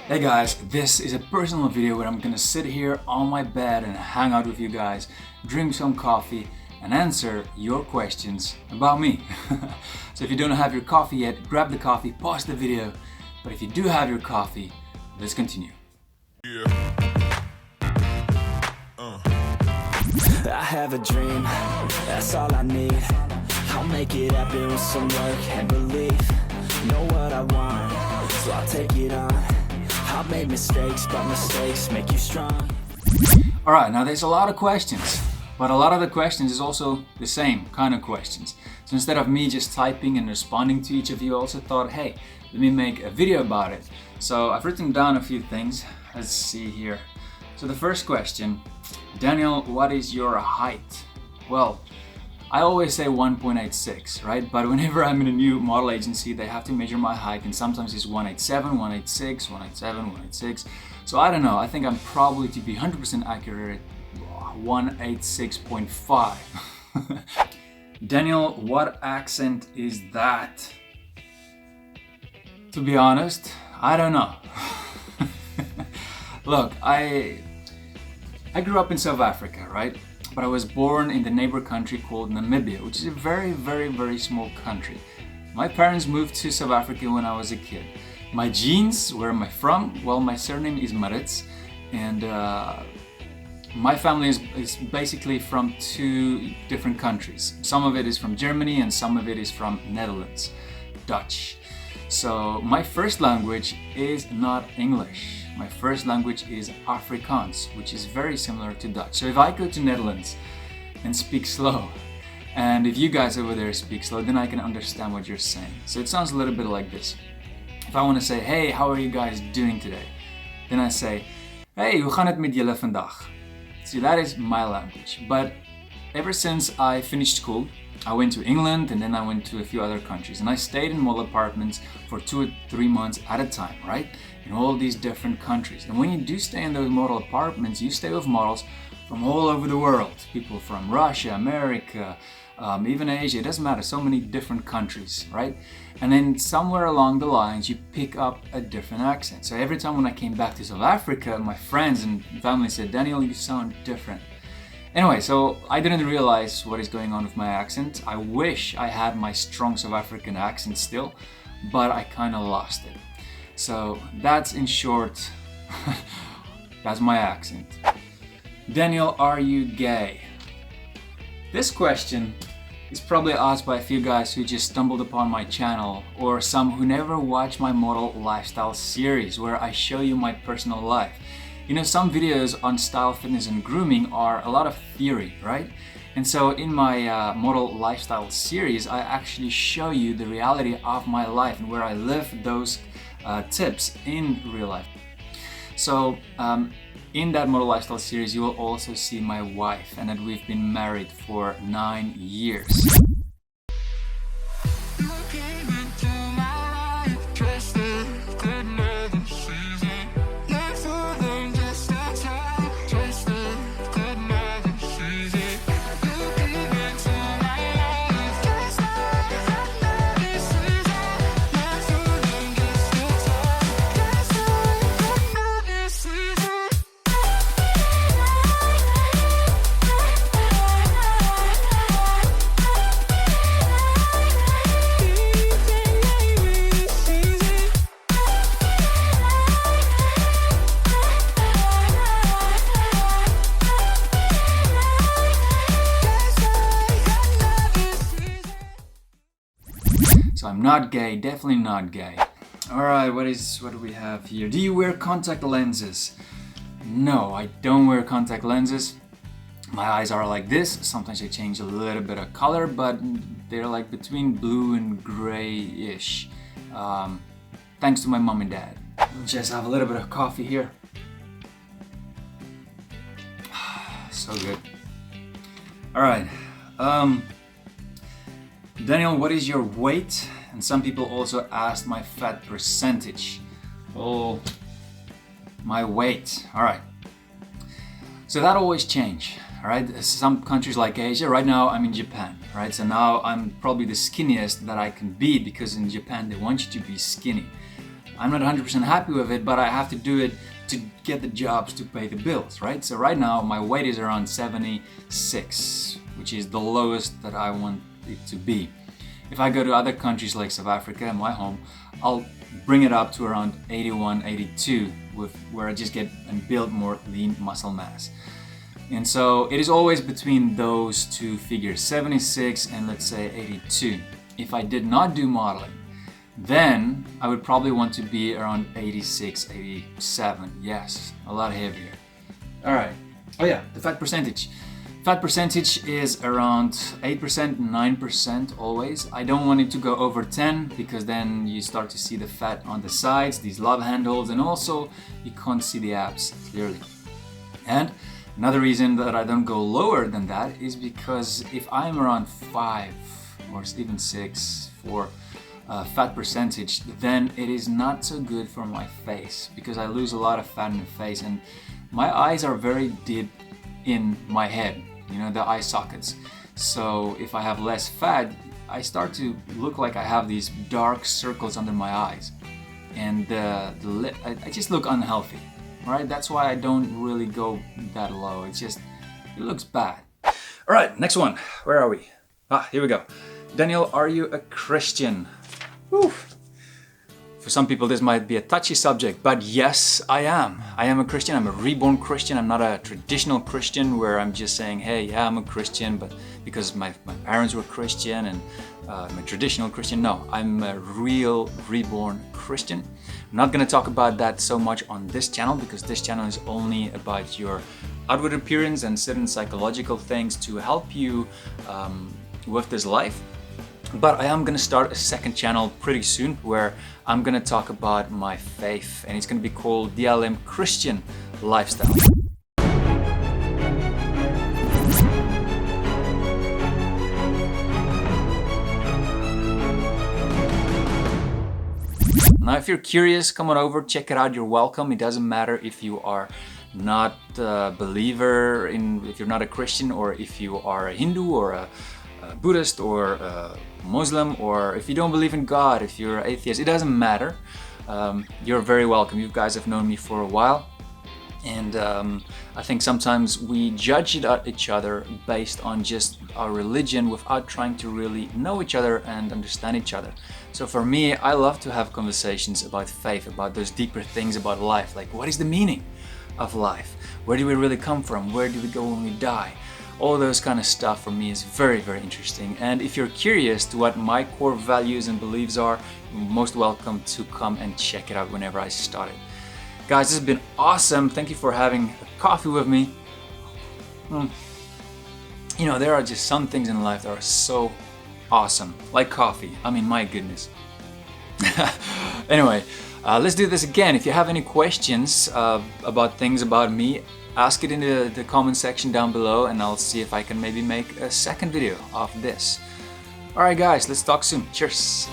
Hey guys, this is a personal video where I'm gonna sit here on my bed and hang out with you guys, drink some coffee and answer your questions about me. So if you don't have your coffee yet, grab the coffee, pause the video. But if you do have your coffee, let's continue. I have a dream, that's all I need. I'll make it happen with some work and belief. Know what I want, so I'll take it on. I've made mistakes, but mistakes make you strong. Alright, now there's a lot of questions, but a lot of the questions is also the same kind of questions. So instead of me just typing and responding to each of you, I also thought, hey, let me make a video about it. So I've written down a few things. Let's see here. So the first question, Daniel, what is your height? Well, I always say 1.86, right? But whenever I'm in a new model agency, they have to measure my height, and sometimes it's 187, 186, 187, 186. So I don't know, I think I'm probably, to be 100% accurate, 186.5. Daniel, what accent is that? To be honest, I don't know. Look, I grew up in South Africa, right? But I was born in the neighbor country called Namibia, which is a very, very, very small country. My parents moved to South Africa when I was a kid. My genes, where am I from? Well, my surname is Maritz, and my family is basically from two different countries. Some of it is from Germany and some of it is from Netherlands, Dutch. So my first language is not English. My first language is Afrikaans, which is very similar to Dutch. So if I go to Netherlands and speak slow, and if you guys over there speak slow, then I can understand what you're saying. So it sounds a little bit like this. If I want to say, hey, how are you guys doing today? Then I say, hey, hoe gaan het met julle vandag? See, that is my language. But ever since I finished school, I went to England and then I went to a few other countries, and I stayed in model apartments for 2 or 3 months at a time, right? In all these different countries. And when you do stay in those model apartments, you stay with models from all over the world. People from Russia, America, even Asia, it doesn't matter, so many different countries, right? And then somewhere along the lines, you pick up a different accent. So every time when I came back to South Africa, my friends and family said, Daniel, you sound different. Anyway, so I didn't realize what is going on with my accent. I wish I had my strong South African accent still, but I kind of lost it. So that's in short, that's my accent. Daniel, are you gay? This question is probably asked by a few guys who just stumbled upon my channel, or some who never watched my model lifestyle series where I show you my personal life. You know, some videos on style, fitness and grooming are a lot of theory, right? And so in my model lifestyle series, I actually show you the reality of my life and where I live those tips in real life. So in that model lifestyle series, you will also see my wife, and that we've been married for 9 years. So I'm not gay, definitely not gay. Alright, what do we have here? Do you wear contact lenses? No, I don't wear contact lenses. My eyes are like this. Sometimes they change a little bit of color, but they're like between blue and gray-ish. Thanks to my mom and dad. Just have a little bit of coffee here. So good. Alright. Daniel, what is your weight? And some people also asked my fat percentage. Oh, my weight. All right. So that always change. All right. Some countries like Asia. Right now I'm in Japan. Right. So now I'm probably the skinniest that I can be, because in Japan they want you to be skinny. I'm not 100% happy with it, but I have to do it to get the jobs to pay the bills, right? So right now my weight is around 76, which is the lowest that I want it to be. If I go to other countries like South Africa, my home, I'll bring it up to around 81, 82, where I just get and build more lean muscle mass. And so it is always between those two figures, 76 and let's say 82. If I did not do modeling, then I would probably want to be around 86, 87. Yes, a lot heavier. All right. Oh yeah, the fat percentage. Fat percentage is around 8%, 9% always. I don't want it to go over 10 because then you start to see the fat on the sides, these love handles, and also you can't see the abs clearly. And another reason that I don't go lower than that is because if I'm around 5 or even 6 for fat percentage, then it is not so good for my face because I lose a lot of fat in the face and my eyes are very deep in my head, you know, the eye sockets. So if I have less fat, I start to look like I have these dark circles under my eyes and I just look unhealthy. Right? That's why I don't really go that low. It looks bad. All right, next one. Where are we? Here we go. Daniel, are you a Christian? Whew. For some people, this might be a touchy subject, but yes, I am. I am a Christian. I'm a reborn Christian. I'm not a traditional Christian where I'm just saying, hey, yeah, I'm a Christian, but because my parents were Christian and I'm a traditional Christian. No, I'm a real reborn Christian. I'm not going to talk about that so much on this channel because this channel is only about your outward appearance and certain psychological things to help you with this life. But I am going to start a second channel pretty soon where I'm going to talk about my faith and it's going to be called DLM Christian Lifestyle. Now, if you're curious, come on over, check it out. You're welcome. It doesn't matter if you are not a believer, if you're not a Christian, or if you are a Hindu or a Buddhist or a Muslim, or if you don't believe in God, if you're an atheist, it doesn't matter. You're very welcome. You guys have known me for a while. And I think sometimes we judge each other based on just our religion without trying to really know each other and understand each other. So for me, I love to have conversations about faith, about those deeper things about life, like what is the meaning of life? Where do we really come from? Where do we go when we die? All those kind of stuff for me is very, very interesting. And if you're curious to what my core values and beliefs are, you're most welcome to come and check it out whenever I start it. Guys, this has been awesome. Thank you for having a coffee with me. You know, there are just some things in life that are so awesome, like coffee. I mean, my goodness. Anyway, let's do this again. If you have any questions about things about me, ask it in the comment section down below and I'll see if I can maybe make a second video of this. Alright guys, let's talk soon. Cheers!